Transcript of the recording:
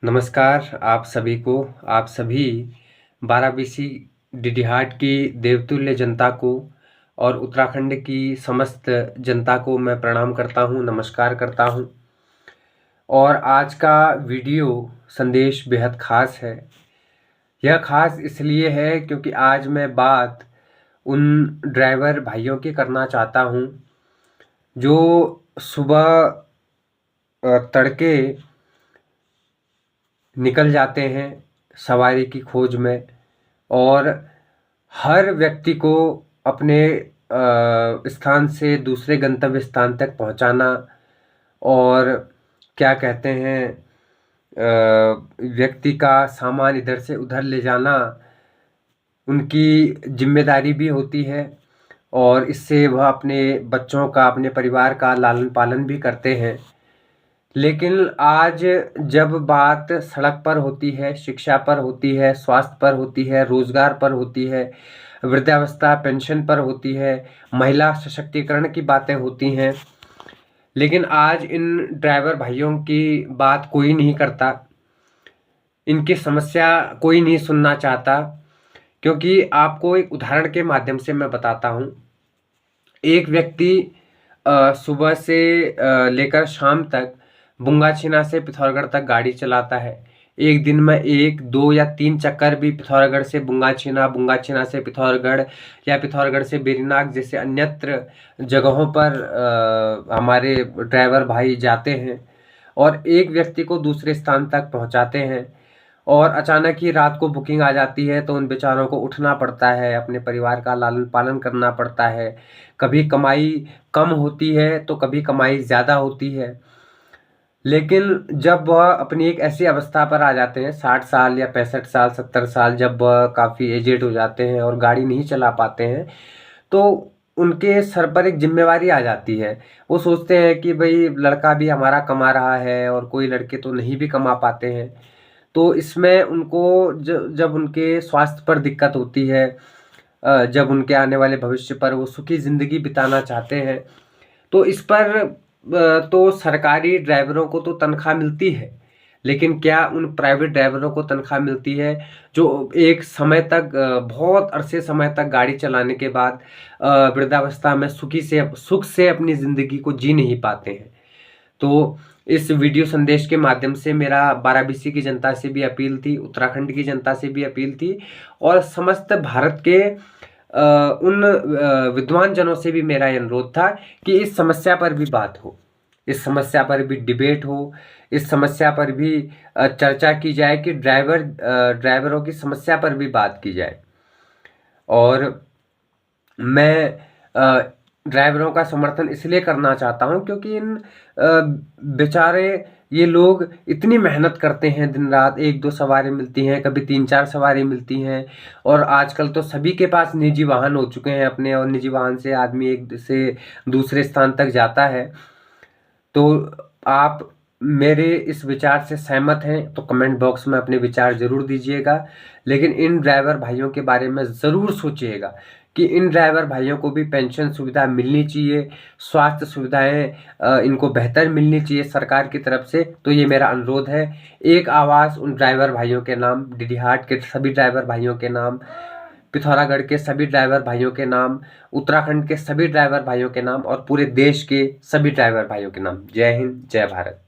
नमस्कार आप सभी को। आप सभी 12BC डिडिहाट की देवतुल्य जनता को और उत्तराखंड की समस्त जनता को मैं प्रणाम करता हूं, नमस्कार करता हूं। और आज का वीडियो संदेश बेहद ख़ास है। यह ख़ास इसलिए है क्योंकि आज मैं बात उन ड्राइवर भाइयों की करना चाहता हूं जो सुबह तड़के निकल जाते हैं सवारी की खोज में और हर व्यक्ति को अपने स्थान से दूसरे गंतव्य स्थान तक पहुंचाना और क्या कहते हैं व्यक्ति का सामान इधर से उधर ले जाना उनकी जिम्मेदारी भी होती है। और इससे वह अपने बच्चों का, अपने परिवार का लालन पालन भी करते हैं। लेकिन आज जब बात सड़क पर होती है, शिक्षा पर होती है, स्वास्थ्य पर होती है, रोजगार पर होती है, वृद्धावस्था पेंशन पर होती है, महिला सशक्तिकरण की बातें होती हैं, लेकिन आज इन ड्राइवर भाइयों की बात कोई नहीं करता, इनकी समस्या कोई नहीं सुनना चाहता। क्योंकि आपको एक उदाहरण के माध्यम से मैं बताता हूँ। एक व्यक्ति सुबह से लेकर शाम तक बुंगाछीना से पिथौरागढ़ तक गाड़ी चलाता है। एक दिन में 1, 2 या 3 चक्कर भी पिथौरागढ़ से बुंगाछीना, बुंगाछीना से पिथौरागढ़ या पिथौरागढ़ से बेरीनाग जैसे अन्यत्र जगहों पर हमारे ड्राइवर भाई जाते हैं और एक व्यक्ति को दूसरे स्थान तक पहुंचाते हैं। और अचानक ही रात को बुकिंग आ जाती है तो उन बेचारों को उठना पड़ता है, अपने परिवार का लालन पालन करना पड़ता है। कभी कमाई कम होती है तो कभी कमाई ज़्यादा होती है। लेकिन जब वह अपनी एक ऐसी अवस्था पर आ जाते हैं, 60 साल या 65 साल, 70 साल, जब वह काफ़ी एजेड हो जाते हैं और गाड़ी नहीं चला पाते हैं, तो उनके सर पर एक जिम्मेवारी आ जाती है। वो सोचते हैं कि भाई लड़का भी हमारा कमा रहा है और कोई लड़के तो नहीं भी कमा पाते हैं। तो इसमें उनको जब उनके स्वास्थ्य पर दिक्कत होती है, जब उनके आने वाले भविष्य पर वो सुखी ज़िंदगी बिताना चाहते हैं, तो इस पर तो सरकारी ड्राइवरों को तो तनख्वाह मिलती है, लेकिन क्या उन प्राइवेट ड्राइवरों को तनख्वाह मिलती है जो एक समय तक बहुत अरसे समय तक गाड़ी चलाने के बाद वृद्धावस्था में सुख से अपनी ज़िंदगी को जी नहीं पाते हैं। तो इस वीडियो संदेश के माध्यम से मेरा 12BC की जनता से भी अपील थी, उत्तराखंड की जनता से भी अपील थी और समस्त भारत के उन विद्वान जनों से भी मेरा अनुरोध था कि इस समस्या पर भी बात हो, इस समस्या पर भी डिबेट हो, इस समस्या पर भी चर्चा की जाए कि ड्राइवरों की समस्या पर भी बात की जाए। और मैं ड्राइवरों का समर्थन इसलिए करना चाहता हूं क्योंकि इन बेचारे ये लोग इतनी मेहनत करते हैं दिन रात। 1-2 सवारी मिलती हैं, कभी 3-4 सवारी मिलती हैं और आजकल तो सभी के पास निजी वाहन हो चुके हैं अपने, और निजी वाहन से आदमी एक से दूसरे स्थान तक जाता है। तो आप मेरे इस विचार से सहमत हैं तो कमेंट बॉक्स में अपने विचार ज़रूर दीजिएगा। लेकिन इन ड्राइवर भाइयों के बारे में ज़रूर सोचिएगा कि इन ड्राइवर भाइयों को भी पेंशन सुविधा मिलनी चाहिए, स्वास्थ्य सुविधाएं इनको बेहतर मिलनी चाहिए सरकार की तरफ से। तो ये मेरा अनुरोध है। एक आवाज़ उन ड्राइवर भाइयों के नाम, डिडिहाट के सभी ड्राइवर भाइयों के नाम, पिथौरागढ़ के सभी ड्राइवर भाइयों के नाम, उत्तराखंड के सभी ड्राइवर भाइयों के नाम और पूरे देश के सभी ड्राइवर भाइयों के नाम। जय हिंद, जय भारत।